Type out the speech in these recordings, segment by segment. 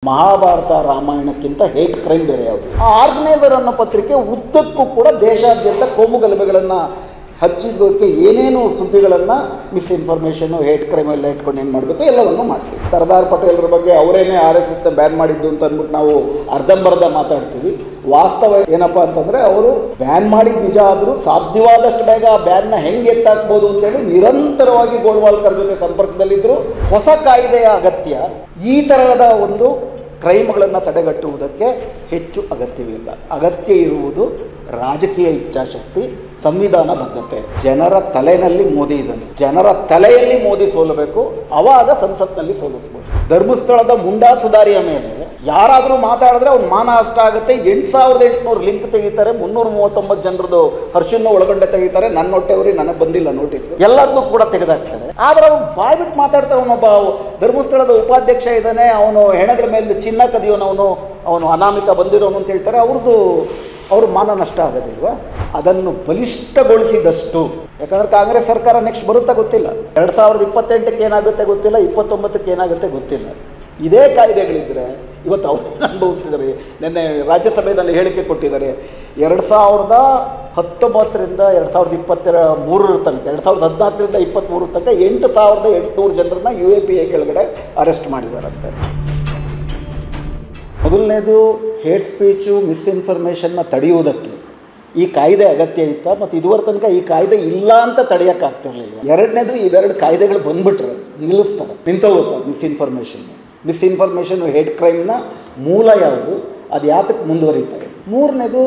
Mahabharata ರಾಮಾಯಣಕ್ಕಿಂತ hate crime ಬೇರೆ ಯಾವುದು. ಆ ಆರ್ಗನೈಸರ್ ಅನ್ನೋ ಪತ್ರಿಕೆ ಉದ್ದಕ್ಕೂ ಕೂಡ ದೇಶಾದ್ಯಂತ ಕೋಮು ಗಲಭೆಗಳನ್ನು ಹಚ್ಚಿದ್ದಕ್ಕೆ ಏನೇನು ಸುದ್ದಿಗಳನ್ನು ಮಿಸ್ಇನ್ಫಾರ್ಮೇಷನು ಹೇಟ್ ಕ್ರೈಮ್ ಎಲ್ಲ ಇಟ್ಕೊಂಡು ಏನು ಮಾಡಬೇಕು ಎಲ್ಲವನ್ನೂ ಮಾಡ್ತೀವಿ. ಸರ್ದಾರ್ ಪಟೇಲ್ರ ಬಗ್ಗೆ ಅವರೇನೇ RSSನ ಬ್ಯಾನ್ ಮಾಡಿದ್ದು ಅಂತ ಅಂದ್ಬಿಟ್ಟು ನಾವು ಅರ್ಧಂಬರ್ಧ ಮಾತಾಡ್ತೀವಿ. ವಾಸ್ತವ ಏನಪ್ಪ ಅಂತಂದರೆ ಅವರು ಬ್ಯಾನ್ ಮಾಡಿದ್ದು ನಿಜ ಆದರೂ ಸಾಧ್ಯವಾದಷ್ಟು ಬೇಗ ಆ ಬ್ಯಾನ್ನ ಹೆಂಗೆ ಎತ್ತಾಕ್ಬೋದು ಅಂತೇಳಿ ನಿರಂತರವಾಗಿ ಗೋಳ್ವಾಲ್ಕರ್ ಜೊತೆ ಸಂಪರ್ಕದಲ್ಲಿದ್ದರು. ಹೊಸ ಕಾಯ್ದೆಯ ಅಗತ್ಯ ಈ ತರಹದ ಒಂದು ಕ್ರೈಮ್ಗಳನ್ನು ತಡೆಗಟ್ಟುವುದಕ್ಕೆ ಹೆಚ್ಚು ಅಗತ್ಯವಿಲ್ಲ. ಅಗತ್ಯ ಇರುವುದು ರಾಜಕೀಯ ಇಚ್ಛಾಶಕ್ತಿ, ಸಂವಿಧಾನ ಬದ್ಧತೆ. ಜನರ ತಲೆಯಲ್ಲಿ ಮೋದಿ ಇದ್ದಾನೆ, ಜನರ ತಲೆಯಲ್ಲಿ ಮೋದಿ ಸೋಲಬೇಕು, ಅವಾಗ ಸಂಸತ್ನಲ್ಲಿ ಸೋಲಿಸ್ಬೋದು. ಧರ್ಮಸ್ಥಳದ ಮುಂಡಾ ಸುಧಾರಿಯ ಮೇಲೆ ಯಾರಾದರೂ ಮಾತಾಡಿದ್ರೆ ಅವ್ನು ಮಾನ ಅಷ್ಟ ಆಗುತ್ತೆ. 8,800 ಲಿಂಕ್ ತೆಗಿತಾರೆ, 339 ಜನರದು ಹರ್ಷನ್ನು ಒಳಗೊಂಡೆ ತೆಗಿತಾರೆ. ನನ್ನ ಹೊಟ್ಟೆವ್ರಿ ನನಗೆ ಬಂದಿಲ್ಲ ನೋಟಿಸ್, ಎಲ್ಲರದ್ದು ಕೂಡ ತೆಗೆದಾಕ್ತಾರೆ. ಆದರೆ ಅವ್ನು ಬಾಯ್ಬಿಟ್ಟು ಮಾತಾಡ್ತಾರೆ. ಅವನೊಬ್ಬ ಧರ್ಮಸ್ಥಳದ ಉಪಾಧ್ಯಕ್ಷ ಇದ್ದಾನೆ, ಅವನು ಹೆಣಗಳ ಮೇಲೆ ಚಿನ್ನ ಅವನು ಅನಾಮಿಕ ಬಂದಿರೋನು ಅಂತ ಹೇಳ್ತಾರೆ. ಅವ್ರ ಮಾನ ನಷ್ಟ ಆಗೋದಿಲ್ವಾ? ಅದನ್ನು ಬಲಿಷ್ಠಗೊಳಿಸಿದಷ್ಟು, ಯಾಕಂದರೆ ಕಾಂಗ್ರೆಸ್ ಸರ್ಕಾರ ನೆಕ್ಸ್ಟ್ ಬರುತ್ತಾ ಗೊತ್ತಿಲ್ಲ, 2028ಕ್ಕೆ ಏನಾಗುತ್ತೆ ಗೊತ್ತಿಲ್ಲ, 29ಕ್ಕೆ ಏನಾಗುತ್ತೆ ಗೊತ್ತಿಲ್ಲ. ಇದೇ ಕಾಯ್ದೆಗಳಿದ್ದರೆ ಇವತ್ತು ಅವರು ಅನುಭವಿಸ್ತಿದ್ದಾರೆ. ನಿನ್ನೆ ರಾಜ್ಯಸಭೆಯಲ್ಲಿ ಹೇಳಿಕೆ ಕೊಟ್ಟಿದ್ದಾರೆ, 2019ರಿಂದ 2023 ತನಕ, 2014ರಿಂದ 23 ತನಕ 8,800 ಜನರನ್ನ UAPA ಕೆಳಗಡೆ ಅರೆಸ್ಟ್ ಮಾಡಿದಾರಂತೆ. ಮೊದಲನೇದು ಹೇಟ್ ಸ್ಪೀಚು, ಮಿಸ್ಇನ್ಫಾರ್ಮೇಷನ್ನ ತಡೆಯುವುದಕ್ಕೆ ಈ ಕಾಯ್ದೆ ಅಗತ್ಯ ಇತ್ತ, ಮತ್ತು ಇದುವರೆ ತನಕ ಈ ಕಾಯ್ದೆ ಇಲ್ಲ ಅಂತ ತಡೆಯೋಕ್ಕಾಗ್ತಿರ್ಲಿಲ್ಲ. ಎರಡನೇದು, ಇವೆರಡು ಕಾಯ್ದೆಗಳು ಬಂದುಬಿಟ್ರೆ ನಿಲ್ಲಿಸ್ತಾರೆ, ನಿಂತೋಗುತ್ತೆ ಮಿಸ್ಇನ್ಫಾರ್ಮೇಷನ್ ಹೇಟ್ ಕ್ರೈಮ್ನ ಮೂಲ ಯಾವುದು, ಅದು ಯಾತಕ್ಕೆ ಮುಂದುವರಿತಾ ಇದೆ. ಮೂರನೇದು,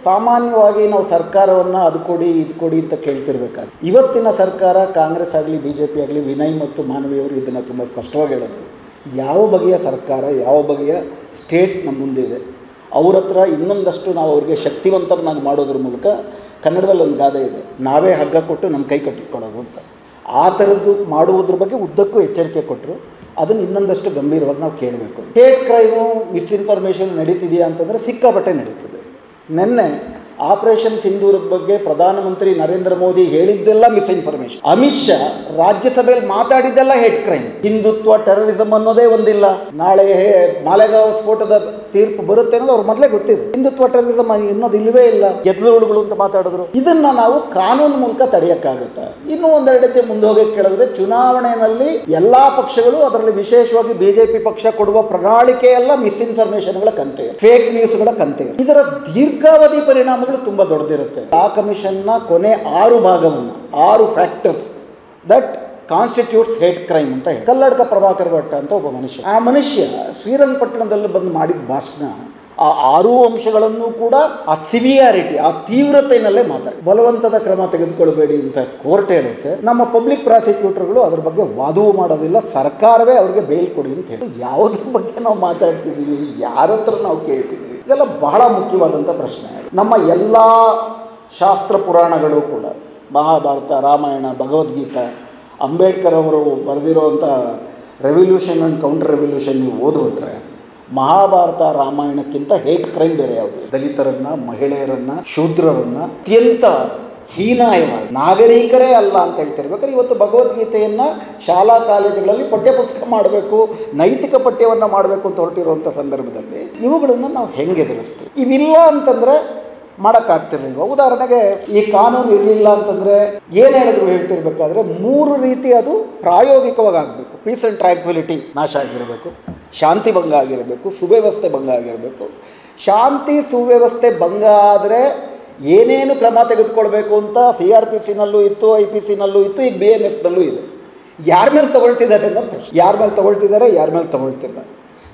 ಸಾಮಾನ್ಯವಾಗಿ ನಾವು ಸರ್ಕಾರವನ್ನು ಅದು ಕೊಡಿ ಇದು ಕೊಡಿ ಅಂತ ಕೇಳ್ತಿರ್ಬೇಕಾದ್ರೆ, ಇವತ್ತಿನ ಸರ್ಕಾರ ಕಾಂಗ್ರೆಸ್ ಆಗಲಿ BJP ಆಗಲಿ, ವಿನಯ್ ಮತ್ತು ಮಾನವಿಯವರು ಇದನ್ನು ತುಂಬ ಸ್ಪಷ್ಟವಾಗಿ ಹೇಳಿದ್ರು. ಯಾವ ಬಗೆಯ ಸರ್ಕಾರ, ಯಾವ ಬಗೆಯ ಸ್ಟೇಟ್ ನಮ್ಮ ಮುಂದಿದೆ, ಅವ್ರ ಹತ್ರ ಇನ್ನೊಂದಷ್ಟು ನಾವು ಅವ್ರಿಗೆ ಶಕ್ತಿವಂತರನ್ನಾಗಿ ಮಾಡೋದ್ರ ಮೂಲಕ, ಕನ್ನಡದಲ್ಲಿ ಒಂದು ಗಾದೆ ಇದೆ, ನಾವೇ ಹಗ್ಗ ಕೊಟ್ಟು ನಮ್ಮ ಕೈ ಕಟ್ಟಿಸ್ಕೊಳ್ಳೋದು ಅಂತ. ಆ ಥರದ್ದು ಮಾಡುವುದ್ರ ಬಗ್ಗೆ ಉದ್ದಕ್ಕೂ ಎಚ್ಚರಿಕೆ ಕೊಟ್ಟರು. ಅದನ್ನು ಇನ್ನೊಂದಷ್ಟು ಗಂಭೀರವಾಗಿ ನಾವು ಕೇಳಬೇಕು. ಹೇಟ್ ಕ್ರೈಮು, ಮಿಸ್ಇನ್ಫಾರ್ಮೇಷನ್ ನಡೀತಿದೆಯಾ ಅಂತಂದರೆ ಸಿಕ್ಕಾಪಟ್ಟೆ ನಡೀತದೆ. ನಿನ್ನೆ ಆಪರೇಷನ್ ಸಿಂಧೂರದ ಬಗ್ಗೆ ಪ್ರಧಾನಮಂತ್ರಿ ನರೇಂದ್ರ ಮೋದಿ ಹೇಳಿದ್ದೆಲ್ಲ ಮಿಸ್ಇನ್ಫಾರ್ಮೇಷನ್. ಅಮಿತ್ ಶಾ ರಾಜ್ಯಸಭೆಯಲ್ಲಿ ಮಾತಾಡಿದ್ದೆಲ್ಲ ಹೇಟ್ ಕ್ರೈಮ್. ಹಿಂದುತ್ವ, ಟೆರರಿಸಮ್ ಅನ್ನೋದೇ ಒಂದಿಲ್ಲ. ನಾಳೆ ಮಾಲೆಗಾಂವ್ ಸ್ಫೋಟದ ತೀರ್ಪು ಬರುತ್ತೆ ಅನ್ನೋದು ಅವ್ರು ಮೊದಲೇ ಗೊತ್ತಿದೆ. ಹಿಂದುತ್ವ, ಟೆರರಿಸಮ್ ಅನ್ನೋದು ಇಲ್ಲವೇ ಇಲ್ಲ, ಗೆದ್ದಲುಗಳು ಅಂತ ಮಾತಾಡಿದ್ರು. ಇದನ್ನು ನಾವು ಕಾನೂನು ಮೂಲಕ ತಡೆಯೋಕ್ಕಾಗುತ್ತೆ. ಇನ್ನೂ ಒಂದೆರಡು ರೀತಿ ಮುಂದೆ ಹೋಗಿ ಕೇಳಿದ್ರೆ, ಚುನಾವಣೆಯಲ್ಲಿ ಎಲ್ಲ ಪಕ್ಷಗಳು, ಅದರಲ್ಲಿ ವಿಶೇಷವಾಗಿ BJP ಪಕ್ಷ ಕೊಡುವ ಪ್ರಣಾಳಿಕೆಯೆಲ್ಲ ಮಿಸ್ಇನ್ಫಾರ್ಮೇಷನ್ಗಳ ಕಂತೆ, ಫೇಕ್ ನ್ಯೂಸ್ಗಳ ಕಂತೆ. ಇದರ ದೀರ್ಘಾವಧಿ ಪರಿಣಾಮ ತುಂಬ ದೊಡ್ಡದಿರುತ್ತೆ. ಆ ಕಮಿಷನ್ನ ಕೊನೆ 6 ಭಾಗವನ್ನು, 6 factors that constitutes hate crime ಅಂತ ಹೇಳಿ. ಕಲ್ಲಡ್ಕ ಪ್ರಭಾಕರ್ ಭಟ್ ಅಂತ ಒಬ್ಬ ಮನುಷ್ಯ, ಆ ಮನುಷ್ಯ ಶ್ರೀರಂಗಪಟ್ಟಣದಲ್ಲಿ ಬಂದು ಮಾಡಿದ ಭಾಷಣ, ಆ 6 ಅಂಶಗಳನ್ನು ಕೂಡ ಆ ಸಿವಿಯಾರಿಟಿ, ಆ ತೀವ್ರತೆಯಲ್ಲೇ ಮಾತಾಡಿ, ಬಲವಂತದ ಕ್ರಮ ತೆಗೆದುಕೊಳ್ಬೇಡಿ ಅಂತ ಕೋರ್ಟ್ ಹೇಳುತ್ತೆ. ನಮ್ಮ ಪಬ್ಲಿಕ್ ಪ್ರಾಸಿಕ್ಯೂಟರ್ಗಳು ಅದ್ರ ಬಗ್ಗೆ ವಾದವೂ ಮಾಡೋದಿಲ್ಲ, ಸರ್ಕಾರವೇ ಅವ್ರಿಗೆ ಬೇಲ್ ಕೊಡಿ ಅಂತ ಹೇಳಿ. ಯಾವುದ್ರ ಬಗ್ಗೆ ನಾವು ಮಾತಾಡ್ತಿದ್ದೀವಿ, ಯಾರ ಹತ್ರ ನಾವು ಕೇಳ್ತಿದ್ದೀವಿ, ಇದೆಲ್ಲ ಬಹಳ ಮುಖ್ಯವಾದಂಥ ಪ್ರಶ್ನೆ. ನಮ್ಮ ಎಲ್ಲ ಶಾಸ್ತ್ರ ಪುರಾಣಗಳು ಕೂಡ, ಮಹಾಭಾರತ, ರಾಮಾಯಣ, ಭಗವದ್ಗೀತಾ, ಅಂಬೇಡ್ಕರ್ ಅವರು ಬರೆದಿರೋವಂಥ ರೆವಲ್ಯೂಷನ್ ಆ್ಯಂಡ್ ಕೌಂಟರ್ ರೆವಲ್ಯೂಷನ್ ನೀವು ಓದ್ಬಿಟ್ರೆ, ಮಹಾಭಾರತ ರಾಮಾಯಣಕ್ಕಿಂತ ಹೇಟ್ ಕ್ರೈಮ್ ಬೇರೆ ಯಾವುದು. ದಲಿತರನ್ನು, ಮಹಿಳೆಯರನ್ನು, ಶೂದ್ರರನ್ನು ಅತ್ಯಂತ ಹೀನಾಯವಾಗಿ, ನಾಗರಿಕರೇ ಅಲ್ಲ ಅಂತ ಹೇಳ್ತಿರ್ಬೇಕಾದ್ರೆ, ಇವತ್ತು ಭಗವದ್ಗೀತೆಯನ್ನು ಶಾಲಾ ಕಾಲೇಜುಗಳಲ್ಲಿ ಪಠ್ಯಪುಸ್ತಕ ಮಾಡಬೇಕು, ನೈತಿಕ ಪಠ್ಯವನ್ನು ಮಾಡಬೇಕು ಅಂತ ಹೊರಟಿರುವಂಥ ಸಂದರ್ಭದಲ್ಲಿ ಇವುಗಳನ್ನು ನಾವು ಹೆಂಗೆ ಎದುರಿಸ್ತೀವಿ? ಇವಿಲ್ಲ ಅಂತಂದರೆ ಮಾಡೋಕ್ಕಾಗ್ತಿರ್ಲಿಲ್ವ? ಉದಾಹರಣೆಗೆ, ಈ ಕಾನೂನು ಇರಲಿಲ್ಲ ಅಂತಂದರೆ ಏನು ಹೇಳಿದ್ರು ಹೇಳ್ತಿರ್ಬೇಕಾದ್ರೆ 3 ರೀತಿ ಅದು ಪ್ರಾಯೋಗಿಕವಾಗಿ ಆಗಬೇಕು. ಪೀಸ್ ಆ್ಯಂಡ್ ಟ್ರ್ಯಾಂಕ್ವಿಲಿಟಿ ನಾಶ ಆಗಿರಬೇಕು, ಶಾಂತಿ ಭಂಗ ಆಗಿರಬೇಕು, ಸುವ್ಯವಸ್ಥೆ ಭಂಗ ಆಗಿರಬೇಕು. ಶಾಂತಿ ಸುವ್ಯವಸ್ಥೆ ಭಂಗ ಆದರೆ ಏನೇನು ಕ್ರಮ ತೆಗೆದುಕೊಳ್ಬೇಕು ಅಂತ CRPCನಲ್ಲೂ ಇತ್ತು, IPCನಲ್ಲೂ ಇತ್ತು, ಈಗ BNSನಲ್ಲೂ ಇದೆ. ಯಾರ ಮೇಲೆ ತಗೊಳ್ತಿದ್ದಾರೆ ಅನ್ನೋದು ಪ್ರಶ್ನೆ. ಯಾರ ಮೇಲೆ ತಗೊಳ್ತಿದ್ದಾರೆ, ಯಾರ ಮೇಲೆ ತಗೊಳ್ತಿಲ್ಲ.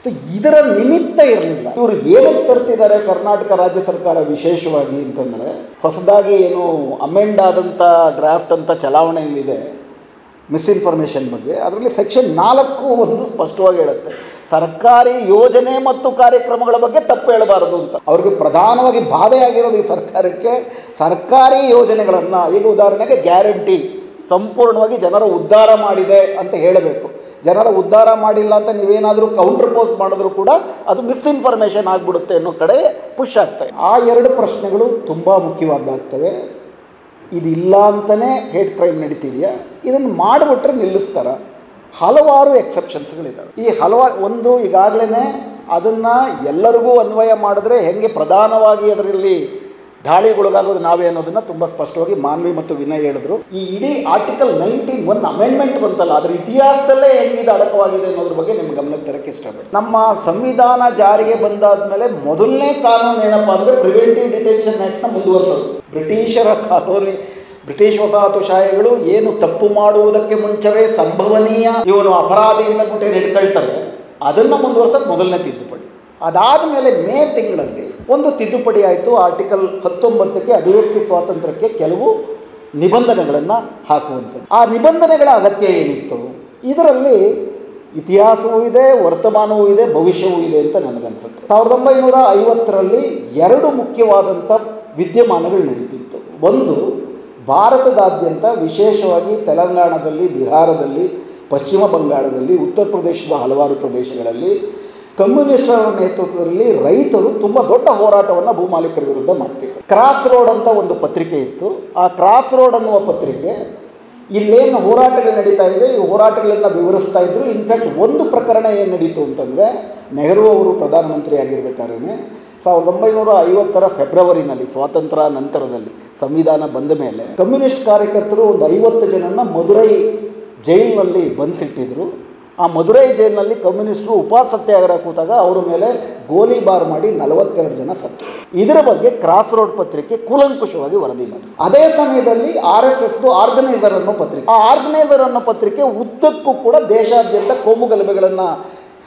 ಸೊ ಇದರ ನಿಮಿತ್ತ ಇರಲಿಲ್ಲ. ಇವರು ಏನಕ್ಕೆ ತರ್ತಿದ್ದಾರೆ ಕರ್ನಾಟಕ ರಾಜ್ಯ ಸರ್ಕಾರ ವಿಶೇಷವಾಗಿ ಅಂತಂದರೆ, ಹೊಸದಾಗಿ ಏನು ಅಮೆಂಡ್ ಆದಂಥ ಡ್ರಾಫ್ಟ್ ಅಂತ ಚಲಾವಣೆಯಲ್ಲಿದೆ ಮಿಸ್ಇನ್ಫಾರ್ಮೇಷನ್ ಬಗ್ಗೆ, ಅದರಲ್ಲಿ ಸೆಕ್ಷನ್ 4(1) ಸ್ಪಷ್ಟವಾಗಿ ಹೇಳುತ್ತೆ, ಸರ್ಕಾರಿ ಯೋಜನೆ ಮತ್ತು ಕಾರ್ಯಕ್ರಮಗಳ ಬಗ್ಗೆ ತಪ್ಪು ಹೇಳಬಾರದು ಅಂತ. ಅವ್ರಿಗೆ ಪ್ರಧಾನವಾಗಿ ಬಾಧೆಯಾಗಿರೋದು ಈ ಸರ್ಕಾರಕ್ಕೆ ಸರ್ಕಾರಿ ಯೋಜನೆಗಳನ್ನು, ಈಗ ಉದಾಹರಣೆಗೆ ಗ್ಯಾರಂಟಿ ಸಂಪೂರ್ಣವಾಗಿ ಜನರ ಉದ್ಧಾರ ಮಾಡಿದೆ ಅಂತ ಹೇಳಬೇಕು. ಜನರ ಉದ್ಧಾರ ಮಾಡಿಲ್ಲ ಅಂತ ನೀವೇನಾದರೂ ಕೌಂಟರ್ ಪೋಸ್ ಮಾಡಿದ್ರೂ ಕೂಡ ಅದು ಮಿಸ್ಇನ್ಫಾರ್ಮೇಷನ್ ಆಗಿಬಿಡುತ್ತೆ ಅನ್ನೋ ಕಡೆ ಪುಷ್ ಆಗ್ತವೆ. ಆ 2 ಪ್ರಶ್ನೆಗಳು ತುಂಬ ಮುಖ್ಯವಾದ್ದಾಗ್ತವೆ. ಇದಿಲ್ಲ ಅಂತಲೇ ಹೇಟ್ ಕ್ರೈಮ್ ನಡೀತಿದೆಯಾ, ಇದನ್ನು ಮಾಡಿಬಿಟ್ರೆ ನಿಲ್ಲಿಸ್ತಾರೆ. ಹಲವಾರು ಎಕ್ಸೆಪ್ಷನ್ಸ್ಗಳಿದ್ದಾವೆ. ಈ ಒಂದು ಈಗಾಗಲೇ ಅದನ್ನು ಎಲ್ಲರಿಗೂ ಅನ್ವಯ ಮಾಡಿದ್ರೆ ಹೆಂಗೆ ಪ್ರಧಾನವಾಗಿ ಅದರಲ್ಲಿ ದಾಳಿಗೊಳಗಾಗೋದು ನಾವೇ ಅನ್ನೋದನ್ನು ತುಂಬ ಸ್ಪಷ್ಟವಾಗಿ ಮಾನ್ವಿ ಮತ್ತು ವಿನಯ್ ಹೇಳಿದ್ರು. ಈ ಇಡೀ ಆರ್ಟಿಕಲ್ 19 ಅಮೆಂಡ್ಮೆಂಟ್ ಬಂತಲ್ಲ, ಅದರ ಇತಿಹಾಸದಲ್ಲೇ ಹೆಂಗಿದೆ ಅಡಕವಾಗಿದೆ ಅನ್ನೋದ್ರ ಬಗ್ಗೆ ನಿಮ್ಗೆ ಗಮನಕ್ಕೆ ತರಕ್ಕೆ ಇಷ್ಟಪಡ್ತೀನಿ. ನಮ್ಮ ಸಂವಿಧಾನ ಜಾರಿಗೆ ಬಂದಾದ್ಮೇಲೆ ಮೊದಲನೇ ಕಾನೂನು ಏನಪ್ಪ ಅಂದರೆ ಪ್ರಿವೆಂಟಿವ್ ಡಿಟೆನ್ಷನ್ ಆ್ಯಕ್ಟ್ನ ಮುಂದುವರಿಸೋದು. ಬ್ರಿಟಿಷರ ಕಾನೂನು, ಬ್ರಿಟಿಷ್ ವಸಾಹತುಶಾಹಿಗಳು ಏನು ತಪ್ಪು ಮಾಡುವುದಕ್ಕೆ ಮುಂಚವೇ ಸಂಭವನೀಯ ಇವನು ಅಪರಾಧಿಯಿಂದ ಮುಟ್ಟೆ ಹಿಡ್ಕೊಳ್ತಾರೆ, ಅದನ್ನು ಮುಂದುವರ್ಸೋದು ಮೊದಲನೇ ತಿದ್ದುಪಡಿ. ಅದಾದ ಮೇಲೆ ಮೇ ತಿಂಗಳಲ್ಲಿ ಒಂದು ತಿದ್ದುಪಡಿ ಆಯಿತು. ಆರ್ಟಿಕಲ್ 19ಕ್ಕೆ ಅಭಿವ್ಯಕ್ತಿ ಸ್ವಾತಂತ್ರ್ಯಕ್ಕೆ ಕೆಲವು ನಿಬಂಧನೆಗಳನ್ನು ಹಾಕುವಂಥದ್ದು. ಆ ನಿಬಂಧನೆಗಳ ಅಗತ್ಯ ಏನಿತ್ತು? ಇದರಲ್ಲಿ ಇತಿಹಾಸವೂ ಇದೆ, ವರ್ತಮಾನವೂ ಇದೆ, ಭವಿಷ್ಯವೂ ಇದೆ ಅಂತ ನನಗನ್ಸುತ್ತೆ. 1950ರಲ್ಲಿ ಎರಡು ಮುಖ್ಯವಾದಂಥ ವಿದ್ಯಮಾನಗಳು ನಡೀತಿತ್ತು. ಒಂದು, ಭಾರತದಾದ್ಯಂತ ವಿಶೇಷವಾಗಿ ತೆಲಂಗಾಣದಲ್ಲಿ, ಬಿಹಾರದಲ್ಲಿ, ಪಶ್ಚಿಮ ಬಂಗಾಳದಲ್ಲಿ, ಉತ್ತರ ಪ್ರದೇಶದ ಹಲವಾರು ಪ್ರದೇಶಗಳಲ್ಲಿ ಕಮ್ಯುನಿಸ್ಟರ ನೇತೃತ್ವದಲ್ಲಿ ರೈತರು ತುಂಬ ದೊಡ್ಡ ಹೋರಾಟವನ್ನು ಭೂಮಾಲೀಕರ ವಿರುದ್ಧ ಮಾಡ್ತಿದ್ರು. ಕ್ರಾಸ್ ರೋಡ್ ಅಂತ ಒಂದು ಪತ್ರಿಕೆ ಇತ್ತು. ಆ ಕ್ರಾಸ್ ರೋಡ್ ಅನ್ನುವ ಪತ್ರಿಕೆ ಇಲ್ಲೇನು ಹೋರಾಟಗಳು ನಡೀತಾ ಇವೆ ಈ ಹೋರಾಟಗಳನ್ನು ವಿವರಿಸ್ತಾ ಇದ್ದರು. ಇನ್ಫ್ಯಾಕ್ಟ್ ಒಂದು ಪ್ರಕರಣ ಏನು ನಡೀತು ಅಂತಂದರೆ, ನೆಹರು ಅವರು ಪ್ರಧಾನಮಂತ್ರಿ ಆಗಿರಬೇಕಾದ್ರೆ 1950ರ ಫೆಬ್ರವರಿನಲ್ಲಿ, ಸ್ವಾತಂತ್ರ್ಯ ನಂತರದಲ್ಲಿ ಸಂವಿಧಾನ ಬಂದ ಮೇಲೆ ಕಮ್ಯುನಿಸ್ಟ್ ಕಾರ್ಯಕರ್ತರು ಒಂದು 50 ಜನನ ಮದುರೈ ಜೈಲಿನಲ್ಲಿ ಬಂಧಿಸಿಟ್ಟಿದ್ರು. ಆ ಮದುರೈ ಜೈಲಿನಲ್ಲಿ ಕಮ್ಯುನಿಸ್ಟರು ಉಪವಾಸ ಸತ್ಯಾಗ್ರಹ ಕೂತಾಗ ಅವರ ಮೇಲೆ ಗೋಲಿಬಾರ್ ಮಾಡಿ 42 ಜನ ಸತ್ತು. ಇದರ ಬಗ್ಗೆ ಕ್ರಾಸ್ ರೋಡ್ ಪತ್ರಿಕೆ ಕೂಲಂಕುಷವಾಗಿ ವರದಿ ಮಾಡಿದ್ರು. ಅದೇ ಸಮಯದಲ್ಲಿ RSSದು ಆರ್ಗನೈಸರ್ ಅನ್ನೋ ಪತ್ರಿಕೆ, ಆ ಆರ್ಗನೈಸರ್ ಅನ್ನೋ ಪತ್ರಿಕೆ ಉದ್ದಕ್ಕೂ ಕೂಡ ದೇಶಾದ್ಯಂತ ಕೋಮು ಗಲಭೆಗಳನ್ನು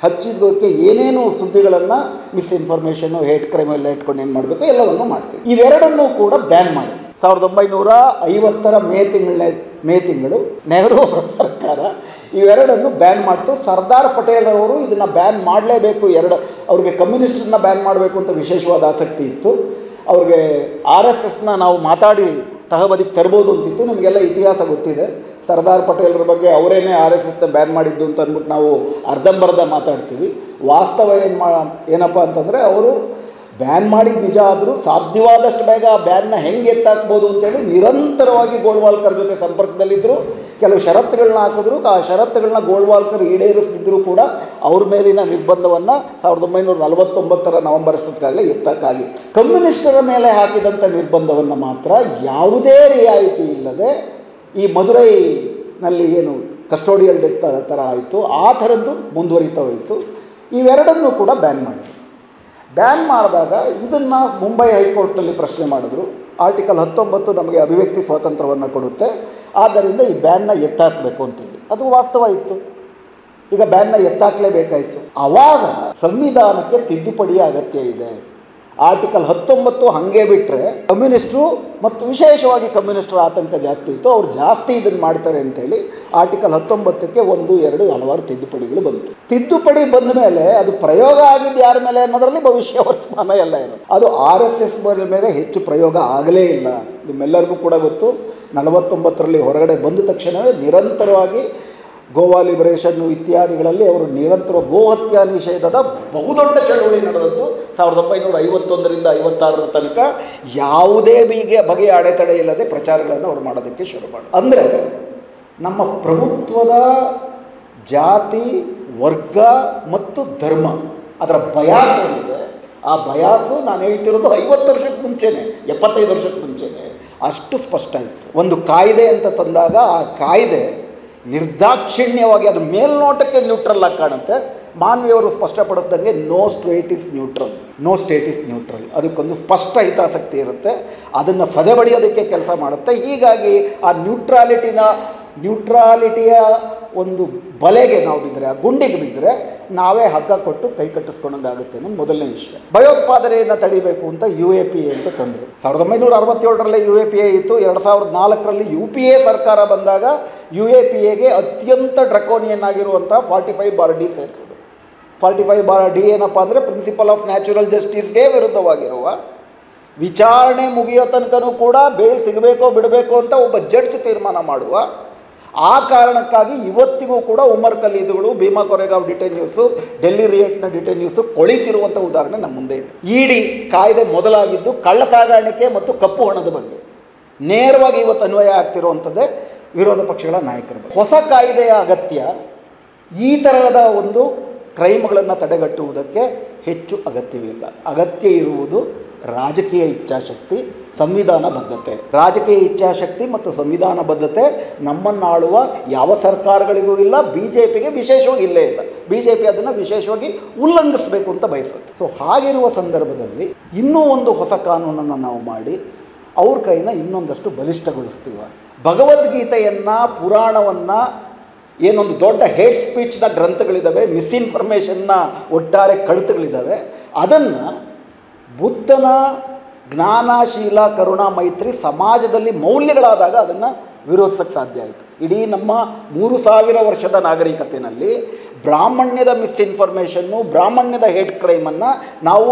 ಹಚ್ಚಿದ್ದಕ್ಕೆ ಏನೇನು ಸುದ್ದಿಗಳನ್ನು, ಮಿಸ್ಇನ್ಫಾರ್ಮೇಷನ್ನು, ಹೇಟ್ ಕ್ರೈಮ್ ಎಲ್ಲ ಇಟ್ಕೊಂಡು ಏನು ಮಾಡಬೇಕು ಎಲ್ಲವನ್ನೂ ಮಾಡ್ತೀವಿ. ಇವೆರಡನ್ನೂ ಕೂಡ ಬ್ಯಾನ್ ಮಾಡಿ 1950ರ ಮೇ ತಿಂಗಳು ನೆಹರು ಅವರ ಸರ್ಕಾರ ಇವೆರಡನ್ನು ಬ್ಯಾನ್ ಮಾಡ್ತು. ಸರ್ದಾರ್ ಪಟೇಲ್ ಅವರು ಇದನ್ನು ಬ್ಯಾನ್ ಮಾಡಲೇಬೇಕು, ಅವ್ರಿಗೆ ಕಮ್ಯುನಿಸ್ಟನ್ನ ಬ್ಯಾನ್ ಮಾಡಬೇಕು ಅಂತ ವಿಶೇಷವಾದ ಆಸಕ್ತಿ ಇತ್ತು. ಅವ್ರಿಗೆ RSSನ ನಾವು ಮಾತಾಡಿ ತಹಬದಿಗೆ ತರ್ಬೋದು ಅಂತಿತ್ತು. ನಿಮಗೆಲ್ಲ ಇತಿಹಾಸ ಗೊತ್ತಿದೆ. ಸರ್ದಾರ್ ಪಟೇಲ್ರ ಬಗ್ಗೆ ಅವರೇನೇ RSSನ ಬ್ಯಾನ್ ಮಾಡಿದ್ದು ಅಂತ ಅಂದ್ಬಿಟ್ಟು ನಾವು ಅರ್ಧಂಬರ್ಧ ಮಾತಾಡ್ತೀವಿ. ವಾಸ್ತವ ಏನಪ್ಪ ಅಂತಂದರೆ, ಅವರು ಬ್ಯಾನ್ ಮಾಡಿದ ನಿಜ ಆದರೂ ಸಾಧ್ಯವಾದಷ್ಟು ಬೇಗ ಆ ಬ್ಯಾನ್ನ ಹೆಂಗೆ ಎತ್ತಾಕ್ಬೋದು ಅಂತೇಳಿ ನಿರಂತರವಾಗಿ ಗೋಳ್ವಾಲ್ಕರ್ ಜೊತೆ ಸಂಪರ್ಕದಲ್ಲಿದ್ದರು. ಕೆಲವು ಷರತ್ತುಗಳನ್ನ ಹಾಕಿದ್ರು. ಆ ಷರತ್ತುಗಳನ್ನ ಗೋಳ್ವಾಲ್ಕರ್ ಈಡೇರಿಸಿದ್ರು ಕೂಡ ಅವ್ರ ಮೇಲಿನ ನಿರ್ಬಂಧವನ್ನು 1949ರ ನವೆಂಬರ್ ಅಷ್ಟೊತ್ತಿಗಾಗಲೇ ಎತ್ತಕ್ಕಾಗಿತ್ತು. ಕಮ್ಯುನಿಸ್ಟರ ಮೇಲೆ ಹಾಕಿದಂಥ ನಿರ್ಬಂಧವನ್ನು ಮಾತ್ರ ಯಾವುದೇ ರಿಯಾಯಿತಿ ಇಲ್ಲದೆ ಈ ಮದುರೈನಲ್ಲಿ ಏನು ಕಸ್ಟೋಡಿಯಲ್ ಡೆತ್ ಥರ ಆಯಿತು, ಆ ಥರದ್ದು ಮುಂದುವರಿತಾ ಹೋಯಿತು. ಇವೆರಡನ್ನೂ ಕೂಡ ಬ್ಯಾನ್ ಮಾಡಿದ್ರು. ಬ್ಯಾನ್ ಮಾಡಿದಾಗ ಇದನ್ನು ಮುಂಬೈ ಹೈಕೋರ್ಟ್ನಲ್ಲಿ ಪ್ರಶ್ನೆ ಮಾಡಿದ್ರು. ಆರ್ಟಿಕಲ್ 19 ನಮಗೆ ಅಭಿವ್ಯಕ್ತಿ ಸ್ವಾತಂತ್ರ್ಯವನ್ನು ಕೊಡುತ್ತೆ, ಆದ್ದರಿಂದ ಈ ಬ್ಯಾನ್ನ ಎತ್ತಾಕಬೇಕು ಅಂತೇಳಿ. ಅದು ವಾಸ್ತವ ಇತ್ತು. ಈಗ ಬ್ಯಾನ್ನ ಎತ್ತಾಕಲೇಬೇಕಾಯಿತು. ಆವಾಗ ಸಂವಿಧಾನಕ್ಕೆ ತಿದ್ದುಪಡಿಯ ಅಗತ್ಯ ಇದೆ. ಆರ್ಟಿಕಲ್ 19 ಹಾಗೆ ಬಿಟ್ಟರೆ ಕಮ್ಯುನಿಸ್ಟರು ಮತ್ತು ವಿಶೇಷವಾಗಿ ಕಮ್ಯುನಿಸ್ಟರ ಆತಂಕ ಜಾಸ್ತಿ ಇತ್ತು. ಅವ್ರು ಜಾಸ್ತಿ ಇದನ್ನು ಮಾಡ್ತಾರೆ ಅಂಥೇಳಿ ಆರ್ಟಿಕಲ್ 19ಕ್ಕೆ 1, 2 ಹಲವಾರು ತಿದ್ದುಪಡಿಗಳು ಬಂತು. ತಿದ್ದುಪಡಿ ಬಂದ ಮೇಲೆ ಅದು ಪ್ರಯೋಗ ಆಗಿದ್ದು ಯಾರ ಮೇಲೆ ಅನ್ನೋದರಲ್ಲಿ ಭವಿಷ್ಯ ವರ್ತಮಾನ ಎಲ್ಲ ಇರೋದು. ಅದು RSS ಮೇಲೆ ಹೆಚ್ಚು ಪ್ರಯೋಗ ಆಗಲೇ ಇಲ್ಲ. ನಿಮ್ಮೆಲ್ಲರಿಗೂ ಕೂಡ ಗೊತ್ತು. 49ರಲ್ಲಿ ಹೊರಗಡೆ ಬಂದ ತಕ್ಷಣವೇ ನಿರಂತರವಾಗಿ ಗೋವಾ ಲಿಬರೇಷನ್ನು ಇತ್ಯಾದಿಗಳಲ್ಲಿ ಅವರು ನಿರಂತರ ಗೋಹತ್ಯಾ ನಿಷೇಧದ ಬಹುದೊಡ್ಡ ಚಳವಳಿ ನಡೆದದ್ದು 1951ರಿಂದ 56ರ ತನಕ. ಯಾವುದೇ ಬಗೆಯ ಅಡೆತಡೆ ಇಲ್ಲದೆ ಪ್ರಚಾರಗಳನ್ನು ಅವರು ಮಾಡೋದಕ್ಕೆ ಶುರು ಮಾಡಿ. ಅಂದರೆ ನಮ್ಮ ಪ್ರಭುತ್ವದ ಜಾತಿ, ವರ್ಗ ಮತ್ತು ಧರ್ಮ ಅದರ ಬಯಾಸ್ ಏನಿದೆ, ಆ ಬಯಾಸು ನಾನು ಹೇಳ್ತಿರೋದು 50 ವರ್ಷಕ್ಕೆ ಮುಂಚೆನೇ, 75 ವರ್ಷಕ್ಕೆ ಮುಂಚೆನೇ ಅಷ್ಟು ಸ್ಪಷ್ಟ ಇತ್ತು. ಒಂದು ಕಾಯ್ದೆ ಅಂತ ತಂದಾಗ ಆ ಕಾಯ್ದೆ ನಿರ್ದಾಕ್ಷಿಣ್ಯವಾಗಿ ಅದು ಮೇಲ್ನೋಟಕ್ಕೆ ನ್ಯೂಟ್ರಲ್ ಆಗಿ ಕಾಣುತ್ತೆ. ಮಾನ್ವಿಯವರು ಸ್ಪಷ್ಟಪಡಿಸ್ದಂಗೆ ನೋ ಸ್ಟೇಟ್ ಇಸ್ ನ್ಯೂಟ್ರಲ್. ಅದಕ್ಕೊಂದು ಸ್ಪಷ್ಟ ಹಿತಾಸಕ್ತಿ ಇರುತ್ತೆ. ಅದನ್ನು ಸದೆಬಡಿಯೋದಕ್ಕೆ ಕೆಲಸ ಮಾಡುತ್ತೆ. ಹೀಗಾಗಿ ಆ ನ್ಯೂಟ್ರಾಲಿಟಿಯ ಒಂದು ಬಲೆಗೆ ನಾವು ಬಿದ್ದರೆ, ಆ ಗುಂಡಿಗೆ ಬಿದ್ದರೆ ನಾವೇ ಹಗ್ಗ ಕೊಟ್ಟು ಕೈ ಕಟ್ಟಿಸ್ಕೊಂಡಂಗಾಗುತ್ತೆ ಅನ್ನೋದು ಮೊದಲನೇ ವಿಷಯ. ಭಯೋತ್ಪಾದನೆಯನ್ನು ತಡಿಬೇಕು ಅಂತ UAPA ಅಂತ ತಂದರು. 1967ರಲ್ಲೇ UAPA ಇತ್ತು. 2004ರಲ್ಲಿ UPA ಸರ್ಕಾರ ಬಂದಾಗ UAPAಗೆ ಅತ್ಯಂತ ಡ್ರಕೋನಿಯನ್ ಆಗಿರುವಂಥ 45(d) ಸೇರಿಸಿದ್ರು. 45(d) ಏನಪ್ಪ ಅಂದರೆ ಪ್ರಿನ್ಸಿಪಲ್ ಆಫ್ ನ್ಯಾಚುರಲ್ ಜಸ್ಟಿಸ್ಗೆ ವಿರುದ್ಧವಾಗಿರುವ, ವಿಚಾರಣೆ ಮುಗಿಯೋ ತನಕನೂ ಕೂಡ ಬೇಲ್ ಸಿಗಬೇಕೋ ಬಿಡಬೇಕು ಅಂತ ಒಬ್ಬ ಜಡ್ಜ್ ತೀರ್ಮಾನ ಮಾಡುವ, ಆ ಕಾರಣಕ್ಕಾಗಿ ಇವತ್ತಿಗೂ ಕೂಡ ಉಮರ್ ಖಲೀದ್ಗಳು, ಭೀಮಾ ಕೊರೆಗಾಂವ್ ಡಿಟೇನ್ಯೂಸು, ಡೆಲ್ಲಿ ರಿಯೇಟ್ನ ಡಿಟೇನ್ಯೂಸು ಕೊಳಿತಿರುವಂಥ ಉದಾಹರಣೆ ನಮ್ಮ ಮುಂದೆ ಇದೆ. ಇಡಿ ಕಾಯ್ದೆ ಮೊದಲಾಗಿದ್ದು ಕಳ್ಳ ಸಾಗಾಣಿಕೆ ಮತ್ತು ಕಪ್ಪು ಹಣದ ಬಗ್ಗೆ ನೇರವಾಗಿ ಇವತ್ತು ಅನ್ವಯ ಆಗ್ತಿರುವಂಥದ್ದೇ ವಿರೋಧ ಪಕ್ಷಗಳ ನಾಯಕರು. ಹೊಸ ಕಾಯ್ದೆಯ ಅಗತ್ಯ ಈ ಥರದ ಒಂದು ಕ್ರೈಮ್ಗಳನ್ನು ತಡೆಗಟ್ಟುವುದಕ್ಕೆ ಹೆಚ್ಚು ಅಗತ್ಯವಿಲ್ಲ. ಅಗತ್ಯ ಇರುವುದು ರಾಜಕೀಯ ಇಚ್ಛಾಶಕ್ತಿ, ಸಂವಿಧಾನ ಬದ್ಧತೆ. ರಾಜಕೀಯ ಇಚ್ಛಾಶಕ್ತಿ ಮತ್ತು ಸಂವಿಧಾನ ಬದ್ಧತೆ ನಮ್ಮನ್ನಾಳುವ ಯಾವ ಸರ್ಕಾರಗಳಿಗೂ ಇಲ್ಲ, ಬಿ ಜೆ ಪಿಗೆ ವಿಶೇಷವಾಗಿ ಇಲ್ಲೇ ಇಲ್ಲ. ಬಿ ಜೆ ಪಿ ಅದನ್ನು ವಿಶೇಷವಾಗಿ ಉಲ್ಲಂಘಿಸಬೇಕು ಅಂತ ಬಯಸುತ್ತೆ. ಸೊ ಹಾಗಿರುವ ಸಂದರ್ಭದಲ್ಲಿ ಇನ್ನೂ ಒಂದು ಹೊಸ ಕಾನೂನನ್ನು ನಾವು ಮಾಡಿ ಅವ್ರ ಕೈನ ಇನ್ನೊಂದಷ್ಟು ಬಲಿಷ್ಠಗೊಳಿಸ್ತೀವ. ಭಗವದ್ಗೀತೆಯನ್ನು, ಪುರಾಣವನ್ನು, ಏನೊಂದು ದೊಡ್ಡ ಹೇಟ್ ಸ್ಪೀಚ್ನ ಗ್ರಂಥಗಳಿದ್ದಾವೆ, ಮಿಸ್ಇನ್ಫಾರ್ಮೇಷನ್ನ ಒಟ್ಟಾರೆ ಕಡತಗಳಿದ್ದಾವೆ, ಅದನ್ನು ಬುದ್ಧನ ಜ್ಞಾನಶೀಲ ಕರುಣಾ ಮೈತ್ರಿ ಸಮಾಜದಲ್ಲಿ ಮೌಲ್ಯಗಳಾದಾಗ ಅದನ್ನು ವಿರೋಧಿಸೋಕ್ಕೆ ಸಾಧ್ಯ ಆಯಿತು. ಇಡೀ ನಮ್ಮ 3000 ವರ್ಷದ ನಾಗರಿಕತೆಯಲ್ಲಿ ಬ್ರಾಹ್ಮಣ್ಯದ ಮಿಸ್ಇನ್ಫಾರ್ಮೇಷನ್ನು, ಬ್ರಾಹ್ಮಣ್ಯದ ಹೇಟ್ ಕ್ರೈಮನ್ನು ನಾವು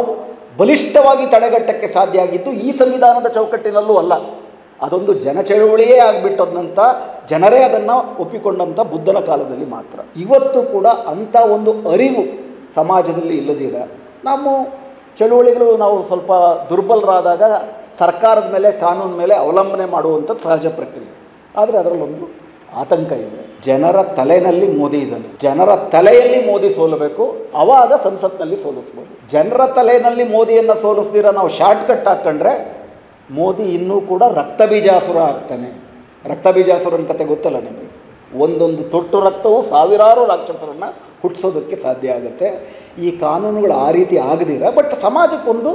ಬಲಿಷ್ಠವಾಗಿ ತಡೆಗಟ್ಟಕ್ಕೆ ಸಾಧ್ಯ ಆಗಿದ್ದು ಈ ಸಂವಿಧಾನದ ಚೌಕಟ್ಟಿನಲ್ಲೂ ಅಲ್ಲ. ಅದೊಂದು ಜನಚಳುವಳಿಯೇ ಆಗಿಬಿಟ್ಟದಂಥ, ಜನರೇ ಅದನ್ನು ಒಪ್ಪಿಕೊಂಡಂಥ ಬುದ್ಧನ ಕಾಲದಲ್ಲಿ ಮಾತ್ರ. ಇವತ್ತು ಕೂಡ ಅಂಥ ಒಂದು ಅರಿವು ಸಮಾಜದಲ್ಲಿ ಇಲ್ಲದಿರ ನಮ್ಮ ಚಳುವಳಿಗಳು ನಾವು ಸ್ವಲ್ಪ ದುರ್ಬಲರಾದಾಗ ಸರ್ಕಾರದ ಮೇಲೆ, ಕಾನೂನು ಮೇಲೆ ಅವಲಂಬನೆ ಮಾಡುವಂಥದ್ದು ಸಹಜ ಪ್ರಕ್ರಿಯೆ. ಆದರೆ ಅದರಲ್ಲೊಂದು ಆತಂಕ ಇದೆ. ಜನರ ತಲೆಯಲ್ಲಿ ಮೋದಿ ಇದ್ದಾನೆ, ಜನರ ತಲೆಯಲ್ಲಿ ಮೋದಿ ಸೋಲಬೇಕು, ಆವಾಗ ಸಂಸತ್ನಲ್ಲಿ ಸೋಲಿಸ್ಬೋದು. ಜನರ ತಲೆಯಲ್ಲಿ ಮೋದಿಯನ್ನು ಸೋಲಿಸ್ದಿರ ನಾವು ಶಾರ್ಟ್ಕಟ್ ಹಾಕ್ಕೊಂಡ್ರೆ ಮೋದಿ ಇನ್ನೂ ಕೂಡ ರಕ್ತಬೀಜಾಸುರ ಆಗ್ತಾನೆ. ರಕ್ತಬೀಜಾಸುರನ ಕತೆ ಗೊತ್ತಲ್ಲ ನಿಮಗೆ. ಒಂದೊಂದು ತೊಟ್ಟು ರಕ್ತವು ಸಾವಿರಾರು ರಾಕ್ಷಸರನ್ನು ಹುಟ್ಟಿಸೋದಕ್ಕೆ ಸಾಧ್ಯ ಆಗುತ್ತೆ. ಈ ಕಾನೂನುಗಳು ಆ ರೀತಿ ಆಗದಿರ, ಬಟ್ ಸಮಾಜಕ್ಕೊಂದು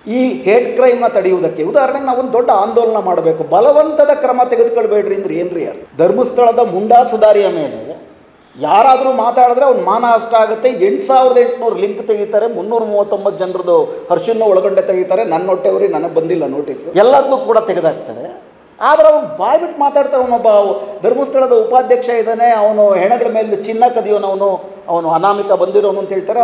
ಈ ಹೇಟ್ ಕ್ರೈಮ್ನ ತಡೆಯುವುದಕ್ಕೆ, ಉದಾಹರಣೆಗೆ ನಾವೊಂದು ದೊಡ್ಡ ಆಂದೋಲನ ಮಾಡಬೇಕು, ಬಲವಂತದ ಕ್ರಮ ತೆಗೆದುಕೊಳ್ಬೇಡ್ರಿ ಅಂದ್ರೆ ಏನ್ರಿ ಯಾರು? ಧರ್ಮಸ್ಥಳದ ಮುಂಡಾ ಸುಧಾರಿಯ ಮೇಲೆ ಯಾರಾದರೂ ಮಾತಾಡಿದ್ರೆ ಅವ್ನು ಮಾನ ಅಷ್ಟ ಆಗುತ್ತೆ. 8800 ಲಿಂಕ್ ತೆಗಿತಾರೆ, 339 ಜನರದು ಹರ್ಷನ್ನು ಒಳಗೊಂಡೆ ತೆಗಿತಾರೆ. ನನ್ನ ಹೊಟ್ಟೆವರಿಗೆ ನನಗೆ ಬಂದಿಲ್ಲ ನೋಟಿಸ್, ಎಲ್ಲರದ್ದು ಕೂಡ ತೆಗೆದಾಕ್ತಾರೆ. ಆದರೆ ಅವ್ನು ಬಾಯ್ಬಿಟ್ಟು ಮಾತಾಡ್ತಾರೆ. ಅವನೊಬ್ಬ ಧರ್ಮಸ್ಥಳದ ಉಪಾಧ್ಯಕ್ಷ ಇದ್ದಾನೆ, ಅವನು ಹೆಣಗಳ ಮೇಲೆ ಚಿನ್ನ ಕದಿಯೋನವನು, ಅವನು ಅನಾಮಿಕ ಬಂದಿರೋನು ಅಂತ ಹೇಳ್ತಾರೆ.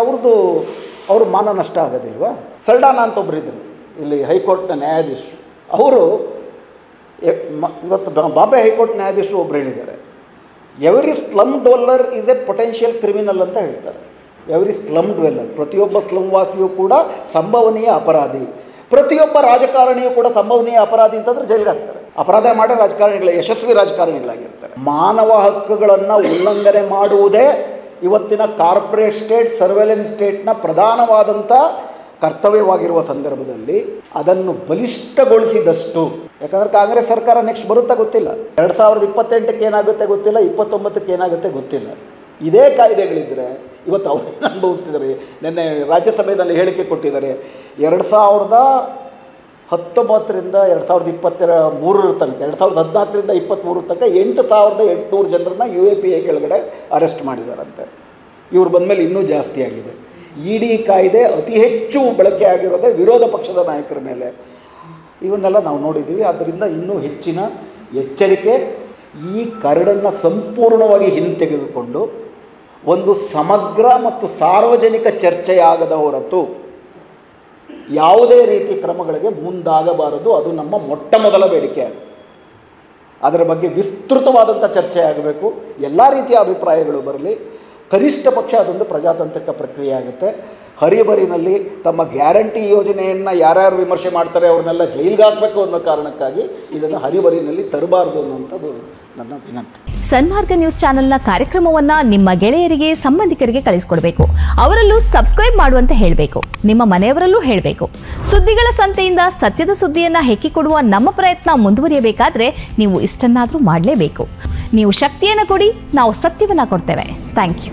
ಅವ್ರ ಮಾನ ನಷ್ಟ ಆಗೋದಿಲ್ವಾ? ಸಲ್ಡಾನ ಅಂತ ಒಬ್ಬರು ಇದ್ದರು ಇಲ್ಲಿ ಹೈಕೋರ್ಟ್ನ ನ್ಯಾಯಾಧೀಶರು. ಅವರು ಇವತ್ತು ಬಾಂಬೆ ಹೈಕೋರ್ಟ್ ನ್ಯಾಯಾಧೀಶರು ಒಬ್ಬರು ಹೇಳಿದ್ದಾರೆ, every slum ಡ್ವೆಲ್ಲರ್ is A potential criminal ಅಂತ ಹೇಳ್ತಾರೆ. ಎವ್ರಿ ಸ್ಲಮ್ ಡ್ವೆಲ್ಲರ್, ಪ್ರತಿಯೊಬ್ಬ ಸ್ಲಮ್ ವಾಸಿಯೂ ಕೂಡ ಸಂಭವನೀಯ ಅಪರಾಧಿ. ಪ್ರತಿಯೊಬ್ಬ ರಾಜಕಾರಣಿಯೂ ಕೂಡ ಸಂಭವನೀಯ ಅಪರಾಧಿ ಅಂತಂದ್ರೆ ಜೈಲಿಗೆ ಹಾಕ್ತಾರೆ. ಅಪರಾಧ ಮಾಡೋ ರಾಜಕಾರಣಿಗಳ ಯಶಸ್ವಿ ರಾಜಕಾರಣಿಗಳಾಗಿರ್ತಾರೆ. ಮಾನವ ಹಕ್ಕುಗಳನ್ನು ಉಲ್ಲಂಘನೆ ಮಾಡುವುದೇ ಇವತ್ತಿನ ಕಾರ್ಪೊರೇಟ್ ಸ್ಟೇಟ್, ಸರ್ವೆಲೆನ್ಸ್ ಸ್ಟೇಟ್ನ ಪ್ರಧಾನವಾದಂಥ ಕರ್ತವ್ಯವಾಗಿರುವ ಸಂದರ್ಭದಲ್ಲಿ ಅದನ್ನು ಬಲಿಷ್ಠಗೊಳಿಸಿದಷ್ಟು, ಯಾಕಂದರೆ ಕಾಂಗ್ರೆಸ್ ಸರ್ಕಾರ ನೆಕ್ಸ್ಟ್ ಬರುತ್ತಾ ಗೊತ್ತಿಲ್ಲ, 2028ಕ್ಕೆ ಏನಾಗುತ್ತೆ ಗೊತ್ತಿಲ್ಲ, 29ಕ್ಕೆ ಏನಾಗುತ್ತೆ ಗೊತ್ತಿಲ್ಲ. ಇದೇ ಕಾಯ್ದೆಗಳಿದ್ದರೆ ಇವತ್ತು ಅವರೇನು ಅನುಭವಿಸ್ತಿದ್ದಾರೆ. ನಿನ್ನೆ ರಾಜ್ಯಸಭೆಯಲ್ಲಿ ಹೇಳಿಕೆ ಕೊಟ್ಟಿದ್ದಾರೆ, 2019ರಿಂದ 2023 ತನಕ, 2014ರಿಂದ 23 ತನಕ 8800 ಜನರನ್ನ UAPA ಕೆಳಗಡೆ ಅರೆಸ್ಟ್ ಮಾಡಿದಾರಂತೆ. ಇವ್ರು ಬಂದಮೇಲೆ ಇನ್ನೂ ಜಾಸ್ತಿ ಆಗಿದೆ. ಇಡಿ ಕಾಯ್ದೆ ಅತಿ ಹೆಚ್ಚು ಬಳಕೆ ಆಗಿರೋದೇ ವಿರೋಧ ಪಕ್ಷದ ನಾಯಕರ ಮೇಲೆ. ಇವನ್ನೆಲ್ಲ ನಾವು ನೋಡಿದ್ದೀವಿ. ಆದ್ದರಿಂದ ಇನ್ನೂ ಹೆಚ್ಚಿನ ಎಚ್ಚರಿಕೆ. ಈ ಕರಡನ್ನು ಸಂಪೂರ್ಣವಾಗಿ ಹಿಂತೆಗೆದುಕೊಂಡು ಒಂದು ಸಮಗ್ರ ಮತ್ತು ಸಾರ್ವಜನಿಕ ಚರ್ಚೆಯಾಗದ ಹೊರತು ಯಾವುದೇ ರೀತಿ ಕ್ರಮಗಳಿಗೆ ಮುಂದಾಗಬಾರದು. ಅದು ನಮ್ಮ ಮೊಟ್ಟ ಮೊದಲ ಬೇಡಿಕೆ. ಅದರ ಬಗ್ಗೆ ವಿಸ್ತೃತವಾದಂಥ ಚರ್ಚೆ ಆಗಬೇಕು. ಎಲ್ಲ ರೀತಿಯ ಅಭಿಪ್ರಾಯಗಳು ಬರಲಿ. ಕನಿಷ್ಠ ಪಕ್ಷ ಅದೊಂದು ಪ್ರಜಾತಾಂತ್ರಿಕ ಪ್ರಕ್ರಿಯೆ ಆಗುತ್ತೆ. ಹರಿಬರಿನಲ್ಲಿ ತಮ್ಮ ಗ್ಯಾರಂಟಿ ಯೋಜನೆಯನ್ನು ಯಾರ್ಯಾರು ವಿಮರ್ಶೆ ಮಾಡ್ತಾರೆ ಅವ್ರನ್ನೆಲ್ಲ ಜೈಲಿಗೆ ಹಾಕಬೇಕು ಅನ್ನೋ ಕಾರಣಕ್ಕಾಗಿ ಇದನ್ನು ಹರಿಬರಿನಲ್ಲಿ ತರಬಾರ್ದು ಅನ್ನುವಂಥದ್ದು ನನ್ನ ವಿನಂತಿ. ಸನ್ಮಾರ್ಗ ನ್ಯೂಸ್ ಚಾನೆಲ್ನ ಕಾರ್ಯಕ್ರಮವನ್ನು ನಿಮ್ಮ ಗೆಳೆಯರಿಗೆ, ಸಂಬಂಧಿಕರಿಗೆ ಕಳಿಸ್ಕೊಡ್ಬೇಕು. ಅವರಲ್ಲೂ ಸಬ್ಸ್ಕ್ರೈಬ್ ಮಾಡುವಂತೆ ಹೇಳಬೇಕು. ನಿಮ್ಮ ಮನೆಯವರಲ್ಲೂ ಹೇಳಬೇಕು. ಸುದ್ದಿಗಳ ಸಂತೆಯಿಂದ ಸತ್ಯದ ಸುದ್ದಿಯನ್ನು ಹೆಕ್ಕಿಕೊಡುವ ನಮ್ಮ ಪ್ರಯತ್ನ ಮುಂದುವರಿಯಬೇಕಾದ್ರೆ ನೀವು ಇಷ್ಟನ್ನಾದರೂ ಮಾಡಲೇಬೇಕು. ನೀವು ಶಕ್ತಿಯನ್ನು ಕೊಡಿ, ನಾವು ಸತ್ಯವನ್ನು ಕೊಡ್ತೇವೆ. Thank you.